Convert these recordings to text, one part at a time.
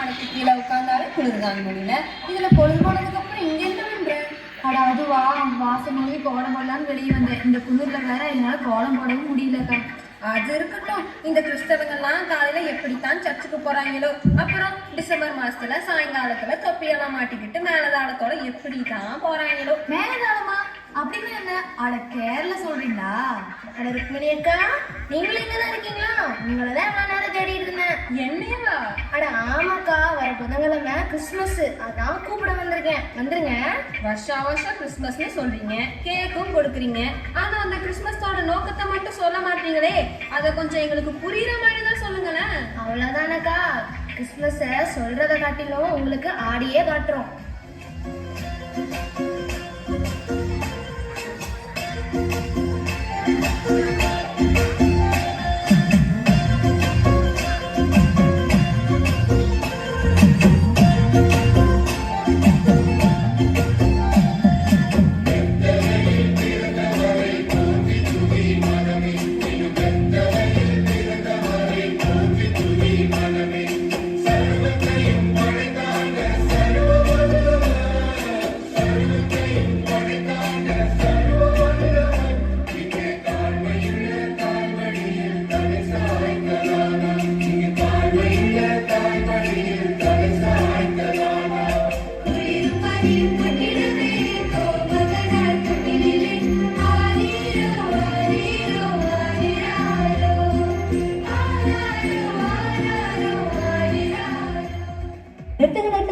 மரத்துக்கு கீழே உட்கார்ந்தாலும் குளிர் தாங்க முடியல. இதுல பொழுது போனதுக்கு அப்புறம் இங்க என்ன பண்ற? அட அதுவா, வாசம் மூவி கோலம் போடலான்னு வெளியே வந்தேன். இந்த குளிர்ல வேற என்னால கோலம் போடவும் முடியலக்கா. அது இருக்கட்டும். இந்த கிறிஸ்தவங்கெல்லாம் காலையில எப்படித்தான் சர்ச்சுக்கு போறாங்களோ, அப்புறம் டிசம்பர் மாசத்துல சாயங்காலத்துல தொப்பியெல்லாம் மாட்டிக்கிட்டு மேலதாளத்தோட எப்படித்தான் போறாங்களோ. மேலதாளமா? அப்படின்னு என்ன? அட கேரள சொல்றீங்களா? அட ருக்மிணி அக்கா, நீங்களும் இங்கதான் இருக்கீங்களா? உங்களதான் எவ்வளவு நேரம் தேடிட்டு இருந்தேன். என்னையவா? அட ஆமாக்கா, வர புதன்கிழமை கிறிஸ்துமஸ், அதான் கூப்பிட வந்திருக்கேன். வந்துருங்க. வருஷா வருஷம் கிறிஸ்துமஸ்னு சொல்றீங்க, கேக்கும் கொடுக்குறீங்க. ஆனா அந்த கிறிஸ்துமஸோட நோக்கத்தை மட்டும் சொல்ல மாட்டீங்களே, அதை கொஞ்சம் எங்களுக்கு புரியுற மாதிரி தான் சொல்லுங்களேன். அவ்வளவுதானக்கா, கிறிஸ்துமஸ சொல்றதை காட்டிலும் உங்களுக்கு ஆடியே காட்டுறோம்.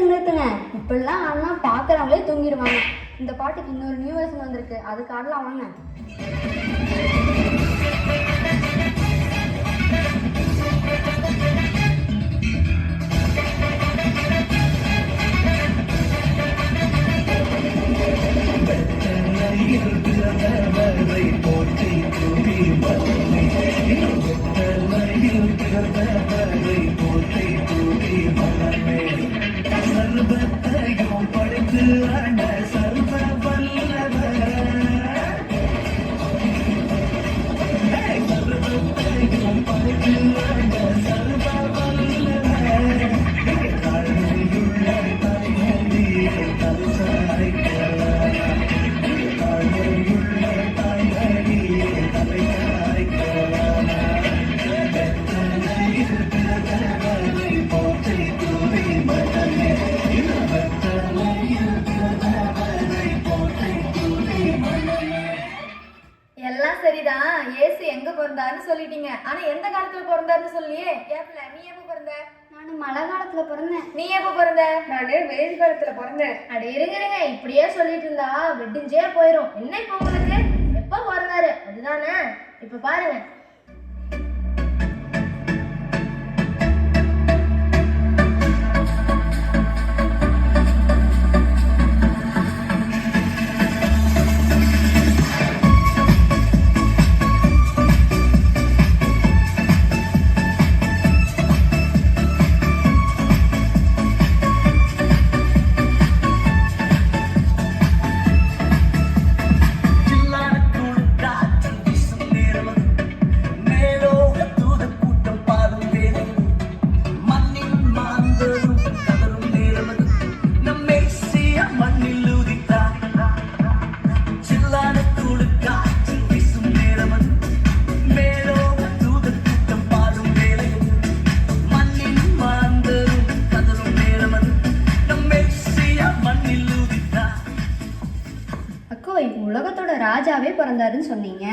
நிறுத்துங்க. இப்பெல்லாம் ஆனா பாக்குறவங்களே தூங்கிடுவாங்க. இந்த பாட்டுக்கு இன்னொரு நியூ வெர்ஷன் வந்திருக்கு, அதுக்கு ஆடலாம் வாங்க. எல்லாம் சரிதான், ஏசு எங்க பிறந்தாருன்னு சொல்லிட்டீங்க. ஆனா எந்த காலத்துல பிறந்தாருன்னு சொல்லியே. ஏப்ல நீ எப்ப பிறந்த? நானும் மழை காலத்துல பிறந்தேன். நீ எப்ப பிறந்த? நானு வெயில் காலத்துல பிறந்தேன். அட இருங்க, இப்படியே சொல்லிட்டு இருந்தா வெட்டிஞ்சே போயிரும். என்ன இப்ப உங்களுக்கு? எப்ப பிறந்தாரு அதுதானே? இப்ப பாருங்க. உலகத்தோட ராஜாவே பிறந்தாருன்னு சொன்னீங்க,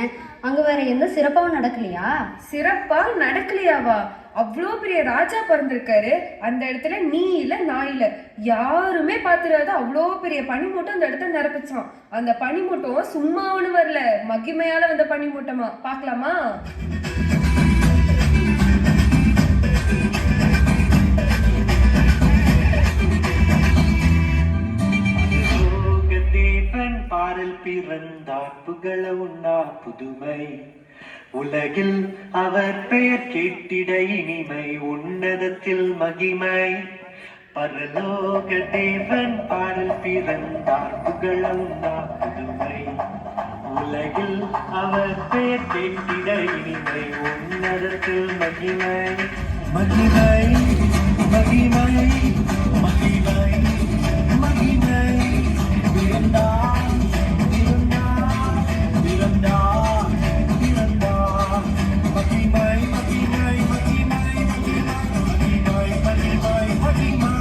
அங்க வேற எந்த சிறப்பாவும் நடக்கலையா? சிறப்பா நடக்கலையாவா? அவ்வளோ பெரிய ராஜா பிறந்திருக்காரு. அந்த இடத்துல நீ இல்ல நான் இல்ல, யாருமே பாத்துறாத அவ்வளோ பெரிய பனிமூட்டம் அந்த இடத்துல நிரப்பிச்சான். அந்த பனிமூட்டம் சும்மா ஒண்ணு வரல, மகிமையால வந்த பனிமூட்டமா. பாக்கலாமா? பாடல் பிறந்தார் புகழ உண்ணா புதுமை, உலகில் அவர் பெயர் கேட்டிட இனிமை, உன்னதத்தில் மகிமை. பரலோக தேவன் பாடல் பிறந்தார் புகழ உண்ணா புதுமை, உலகில் அவர் பெயர் கேட்டிட இனிமை, உன்னதத்தில் மகிமை மகிமை. மகிமை மகிமை மகிமை பிறந்தார் பிறந்தார் பிறந்தார் பிறந்தார் மகிமை மகிமை மகிமை மகிமை மகிமை மகிமை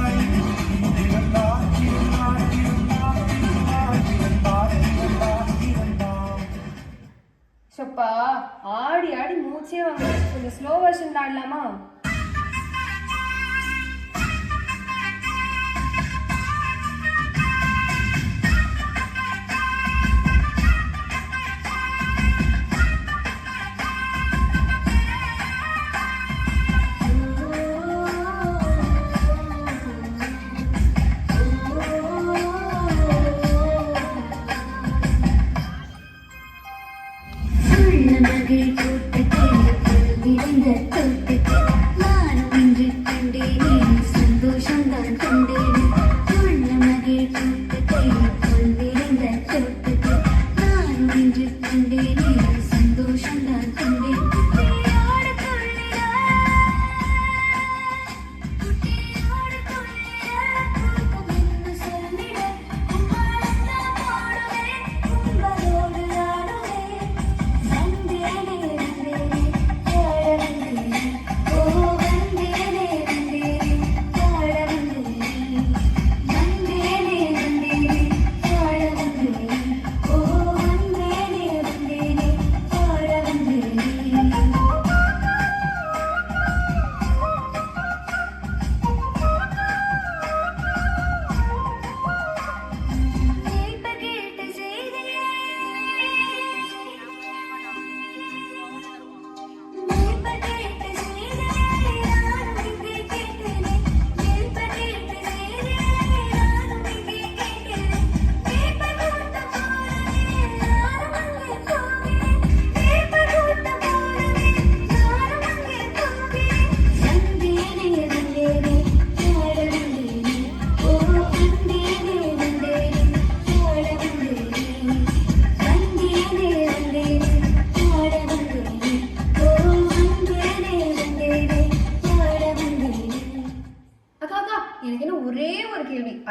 பிறந்தார் பிறந்தார் பிறந்தார் பிறந்தார் பிறந்தார் பிறந்தார். சப்பா ஆடி ஆடி மூச்சே வாங்க. கொஞ்சம் ஸ்லோ வெர்ஷன் ஆடலாமா?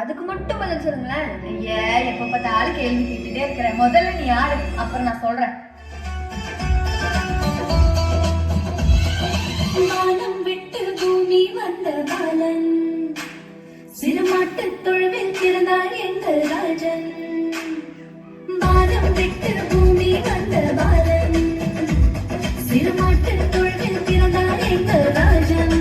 அதுக்கு மட்டும் பதில் சொல்லுங்களேன். ஐயா, எப்ப பார்த்தாலும் கேள்வி கேட்டுட்டே இருக்கிறேன். முதல்ல நீ யாரு, அப்புறம் நான் சொல்றேன். வானம் விட்டு பூமி வந்த பாலன், சிறுமாட்டு தொழுவில் பிறந்தார் எங்கள் ராஜன். வானம் விட்டு பூமி வந்த பாலன், சிறுமாட்டு தொழுவில் பிறந்தார் எங்கள் ராஜன்.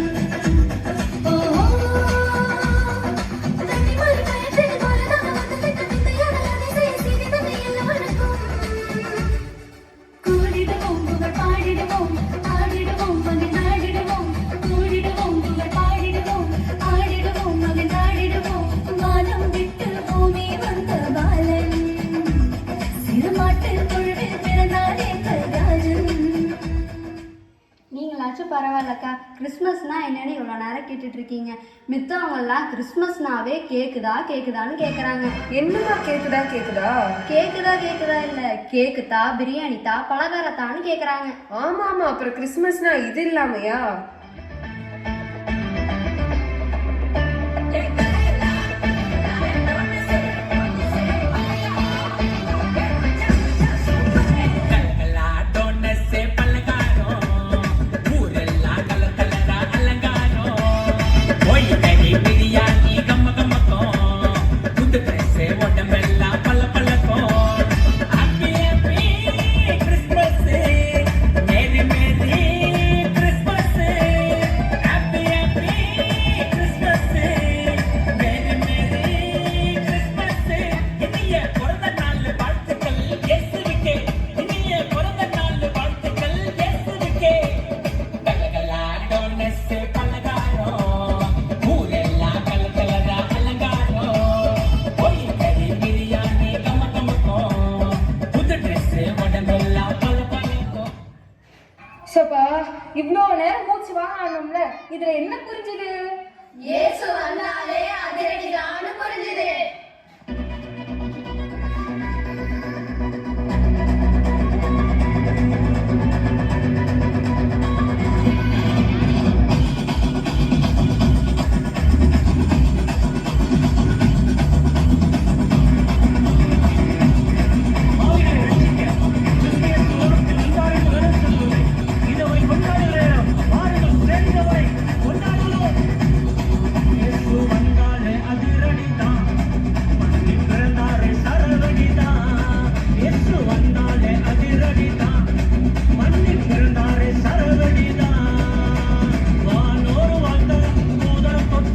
பரவாயில்லக்கா, கிறிஸ்மஸ்னா என்னன்னு இவ்வளோ நேரம் கேட்டுட்டு இருக்கீங்க. மித்தவங்கெல்லாம் கிறிஸ்மஸ்னாவே கேக்குதான்னு கேட்குறாங்க. என்னமா கேக்குதா இல்லை, கேக்குதா, பிரியாணி தா, பலகாரத்தான்னு கேட்குறாங்க. ஆமா ஆமா, அப்புறம் கிறிஸ்மஸ்னா இது இல்லாமையா?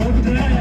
போட்டுக்கிறேன்